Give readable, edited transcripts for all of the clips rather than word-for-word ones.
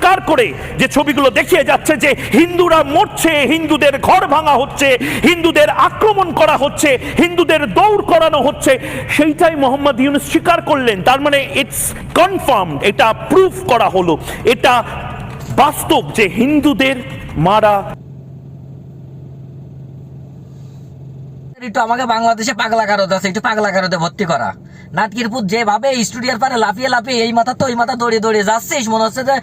চিৎকার করে যে ছবিগুলো দেখিয়ে যাচ্ছে যে হিন্দুরা মরছে, হিন্দুদের ঘর ভাঙা হচ্ছে, হিন্দুদের আক্রমণ করা হচ্ছে, হিন্দুদের দৌড় করানো হচ্ছে, সেইটাই মোহাম্মদ ইউনূস স্বীকার করলেন। তার মানে ইটস কনফার্ম, এটা প্রুফ করা হলো, এটা বাস্তব যে হিন্দুদের মারা। একটু আমাকে বাংলাদেশে পাগলা কারোতে আছে, একটু পাগলা কারোতে ভর্তি করা। নাটকির পুত যেভাবে স্টুডিওর পারে লাফিয়ে লাফিয়ে এই মাথা তো ওই মাথা দৌড়িয়ে দৌড়িয়ে যাচ্ছিস, মনে হচ্ছে যে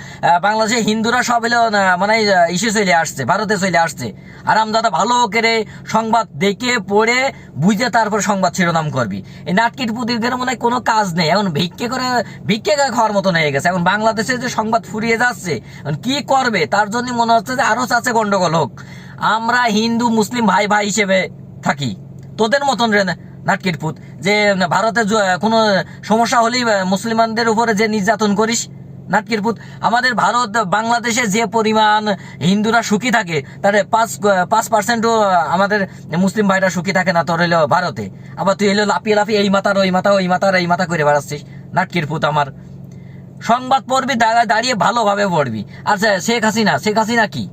বাংলাদেশে হিন্দুরা সব এলো মানে ইস্যু চলে আসছে, ভারতে চলে আসছে। আর আমদাদা ভালো করে সংবাদ দেখে পড়ে বুঝে তারপর সংবাদ শিরোনাম করবি। এই নাটকির পুতির মনে হয় কোনো কাজ নেই, এখন ভিক্ষে খাওয়ার মতো হয়ে গেছে। এখন বাংলাদেশে যে সংবাদ ফুরিয়ে যাচ্ছে, কি করবে তার জন্য মনে হচ্ছে যে আরো চাচ্ছে গন্ডগোল হোক। আমরা হিন্দু মুসলিম ভাই ভাই হিসেবে থাকি, তোদের মতন রে নাটকির পুত যে ভারতে কোনো সমস্যা হলেই মুসলমানদের উপরে যে নির্যাতন করিস। নাটকির পুত আমাদের ভারত বাংলাদেশে যে পরিমাণ হিন্দুরা সুখী থাকে তার 5% আমাদের মুসলিম ভাইরা সুখী থাকে না তোর হইলো ভারতে। আবার তুই হইলো লাফিয়ে লাফিয়ে এই মাথার ওই মাথা, ওই মাথার এই মাথা করে বেড়াচ্ছিস। নাটকির পুত আমার সংবাদ পড়বি, দাঁড়িয়ে ভালোভাবে পড়বি। আর শেখ হাসিনা কি?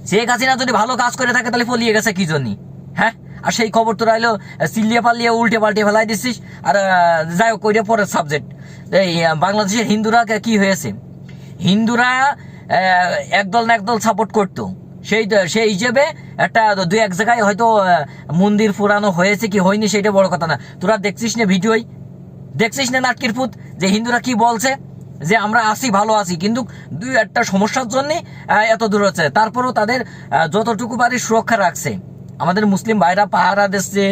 শেখ হাসিনা যদি ভালো কাজ করে থাকে তাহলে পলিয়ে গেছে কি জন্য? হ্যাঁ, আর সেই খবর তোরা এলো চিল্লিয়ে পাল্লিয়ে উল্টে পাল্টে ফেলাই দিচ্ছিস। আর যাই হোক ওইটা পরের সাবজেক্ট। এই বাংলাদেশের হিন্দুরা কি হয়েছে, হিন্দুরা একদল না একদল সাপোর্ট করতো, সেই হিসেবে একটা দুই এক জায়গায় হয়তো মন্দির পুরানো হয়েছে কি হয়নি সেটা বড় কথা না। তোরা দেখছিস না ভিডিওই, দেখছিস না নাটকির পুত যে হিন্দুরা কি বলছে যে আমরা আছি, ভালো আছি, কিন্তু দুই একটা সমস্যার জন্য এত দূর হচ্ছে। তারপরও তাদের যতটুকু পারি সুরক্ষা রাখছে। আমাদের মুসলিম ভাইরা পাহারা দিচ্ছে,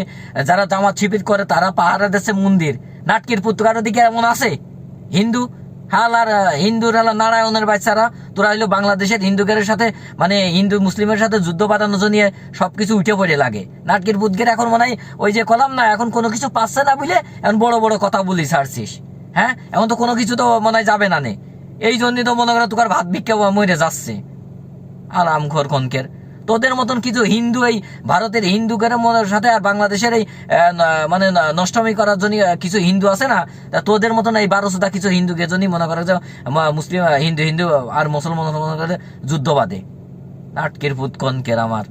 যারা জামাত শিবির করে তারা পাহারা দিচ্ছে মন্দির। নাটকির পুত্রকার দিকে এমন আছে হিন্দু হিন্দুর নারায়ণের বাচ্চারা, তোরা হইলো বাংলাদেশের হিন্দুদের সাথে মানে হিন্দু মুসলিমের সাথে যুদ্ধ বাঁধানো নিয়ে সবকিছু উঠে পড়ে লাগে। নাটকির বুদ্ধের এখন মনে হয় ওই যে কলাম না, এখন কোনো কিছু পাচ্ছে না বুঝলে এখন বড় বড় কথা বলি ছাড়ছিস। হ্যাঁ, এখন তো কোনো কিছু তো মনে হয় যাবে না নে, এই জন্যই তো মনে করে তোর ভাত ভিক্ষা মরে যাচ্ছে। আরাম ঘর কনকের তোদের মতন কিছু হিন্দু এই ভারতের হিন্দুদের সাথে আর বাংলাদেশের এই মানে নষ্টমী করার জন্য কিছু হিন্দু আছে না, তোদের মতন এই 1200টা কিছু হিন্দুকে জন্য মনে করে যে মুসলিম হিন্দু আর মুসলমান মনে করে যুদ্ধ বাদে। নাটকের পুত কনকের আমার।